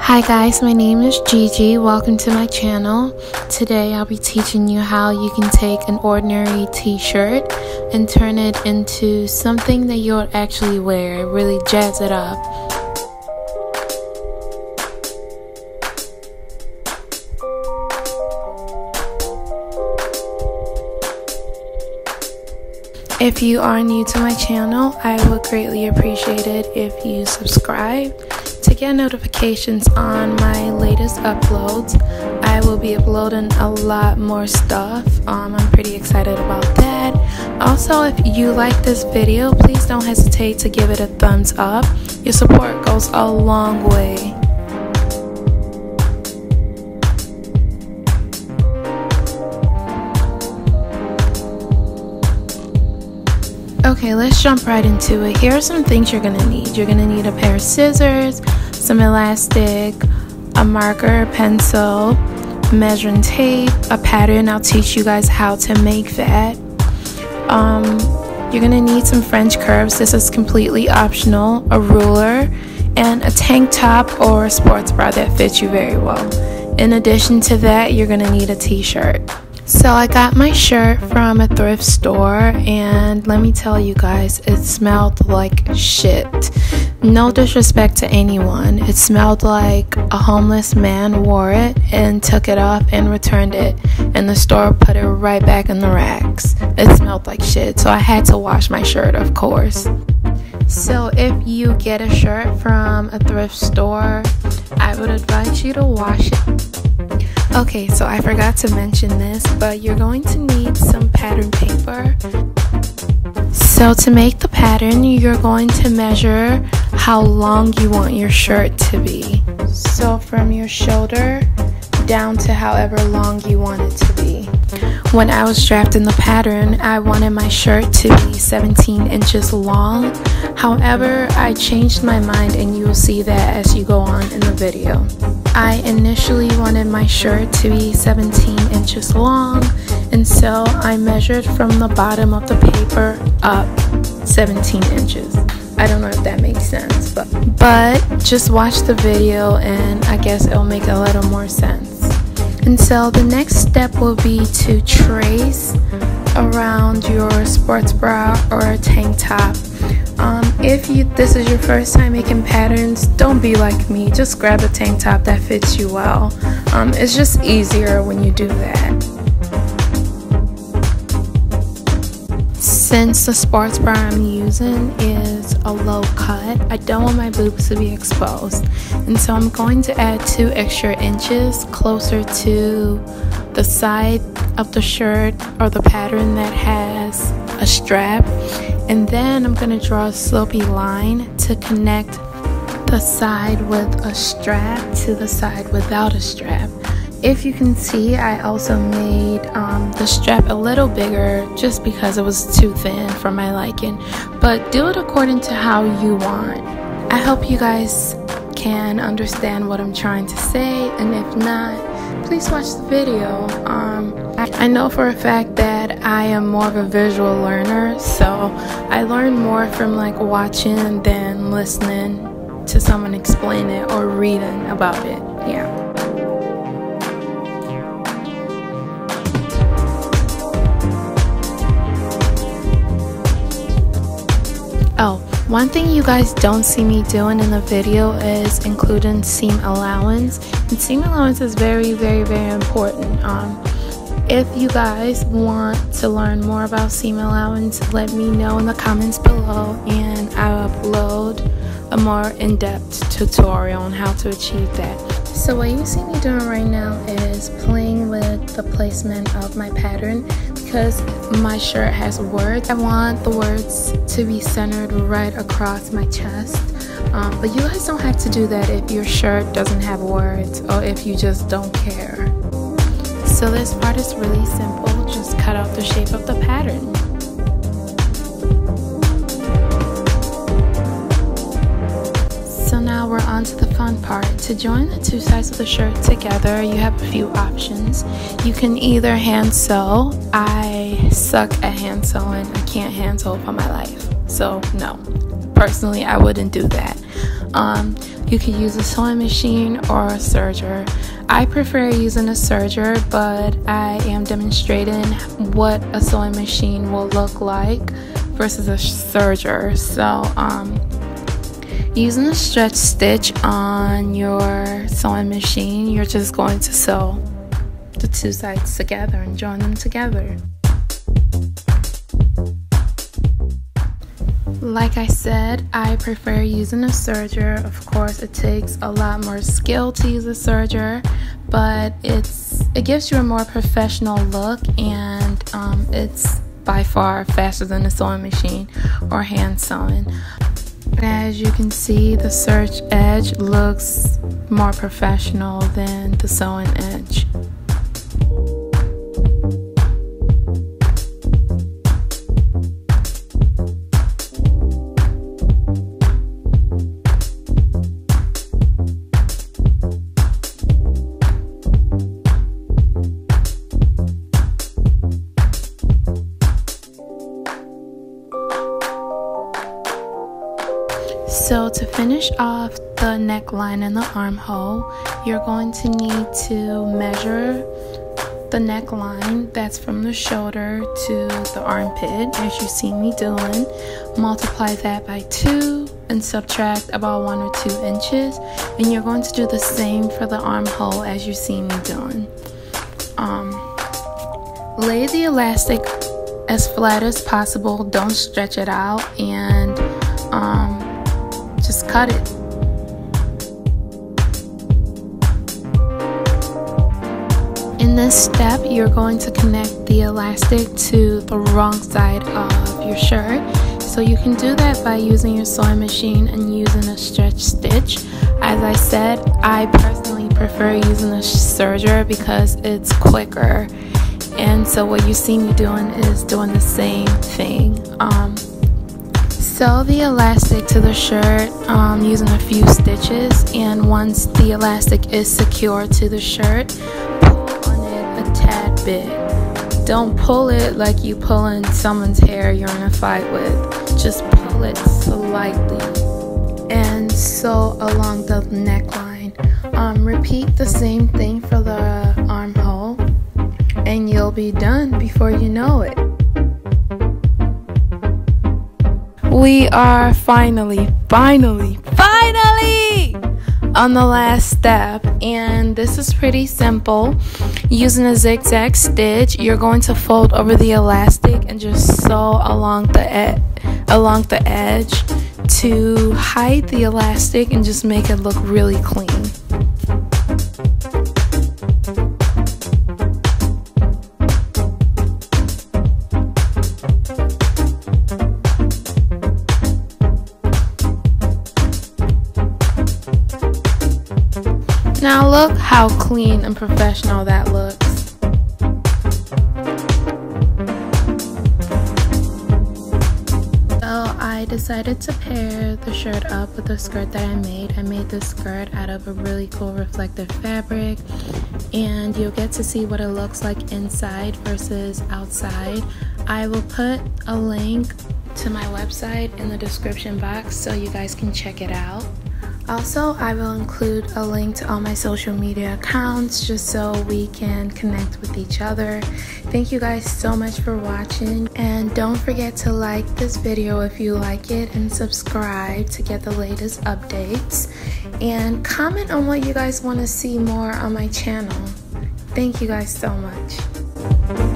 Hi guys, my name is Gigi. Welcome to my channel. Today I'll be teaching you how you can take an ordinary t-shirt and turn it into something that you'll actually wear, really jazz it up. If you are new to my channel, I would greatly appreciate it if you subscribe to get notifications on my latest uploads. I will be uploading a lot more stuff. I'm pretty excited about that. Also, if you like this video, please don't hesitate to give it a thumbs up. Your support goes a long way. Okay, let's jump right into it. Here are some things you're gonna need. You're gonna need a pair of scissors, some elastic, a marker, pencil, measuring tape, a pattern. I'll teach you guys how to make that. You're gonna need some French curves. This is completely optional, a ruler, and a tank top or a sports bra that fits you very well. In addition to that, you're gonna need a t-shirt. So I got my shirt from a thrift store, and let me tell you guys, it smelled like shit. No disrespect to anyone. It smelled like a homeless man wore it and took it off and returned it, and the store put it right back in the racks. It smelled like shit, so I had to wash my shirt, of course. So if you get a shirt from a thrift store, I would advise you to wash it. Okay, so I forgot to mention this, but you're going to need some pattern paper. So to make the pattern, you're going to measure how long you want your shirt to be. So from your shoulder down to however long you want it to be. When I was drafting the pattern, I wanted my shirt to be 17 inches long. However, I changed my mind, and you will see that as you go on in the video. I initially wanted my shirt to be 17 inches long, and so I measured from the bottom of the paper up 17 inches. I don't know if that makes sense, but just watch the video and I guess it'll make a little more sense. And so the next step will be to trace around your sports bra or a tank top. If this is your first time making patterns, don't be like me. Just grab a tank top that fits you well. It's just easier when you do that. Since the sports bra I'm using is a low cut, I don't want my boobs to be exposed. And so I'm going to add 2 extra inches closer to the side of the shirt or the pattern that has a strap. And then I'm going to draw a slopey line to connect the side with a strap to the side without a strap. If you can see, I also made the strap a little bigger just because it was too thin for my liking. But do it according to how you want. I hope you guys can understand what I'm trying to say, and if not, please watch the video. I know for a fact that I am more of a visual learner, so I learn more from like watching than listening to someone explain it or reading about it. Yeah. Oh, one thing you guys don't see me doing in the video is including seam allowance. And seam allowance is very, very, very important. If you guys want to learn more about seam allowance, let me know in the comments below, and I'll upload a more in-depth tutorial on how to achieve that. So what you see me doing right now is playing with the placement of my pattern. Because my shirt has words, I want the words to be centered right across my chest. But you guys don't have to do that if your shirt doesn't have words or if you just don't care. So this part is really simple. Just cut out the shape of the pattern. So now we're on to the fun part. To join the 2 sides of the shirt together, you have a few options. You can either hand sew. I suck at hand sewing. I can't hand sew for my life. So no, personally I wouldn't do that. You could use a sewing machine or a serger. I prefer using a serger, but I am demonstrating what a sewing machine will look like versus a serger. So using a stretch stitch on your sewing machine, you're just going to sew the two sides together and join them together. Like I said, I prefer using a serger. Of course, it takes a lot more skill to use a serger, but it gives you a more professional look, and it's by far faster than a sewing machine or hand sewing. As you can see, the serge edge looks more professional than the sewing edge. So to finish off the neckline and the armhole, you're going to need to measure the neckline that's from the shoulder to the armpit, as you see me doing. Multiply that by 2 and subtract about 1 or 2 inches, and you're going to do the same for the armhole as you see me doing. Lay the elastic as flat as possible, don't stretch it out, and just cut it. In this step, you're going to connect the elastic to the wrong side of your shirt. So you can do that by using your sewing machine and using a stretch stitch. As I said, I personally prefer using a serger because it's quicker. And so what you see me doing is doing the same thing. Sew the elastic to the shirt using a few stitches, and once the elastic is secured to the shirt, pull on it a tad bit. Don't pull it like you pulling someone's hair you're in a fight with. Just pull it slightly and sew along the neckline. Repeat the same thing for the armhole, and you'll be done before you know it. We are finally on the last step, and this is pretty simple. Using a zigzag stitch, you're going to fold over the elastic and just sew along the edge to hide the elastic and just make it look really clean. Now look how clean and professional that looks. So I decided to pair the shirt up with the skirt that I made. I made this skirt out of a really cool reflective fabric, and you'll get to see what it looks like inside versus outside. I will put a link to my website in the description box so you guys can check it out. Also, I will include a link to all my social media accounts just so we can connect with each other. Thank you guys so much for watching, and don't forget to like this video if you like it, and subscribe to get the latest updates, and comment on what you guys want to see more on my channel. Thank you guys so much.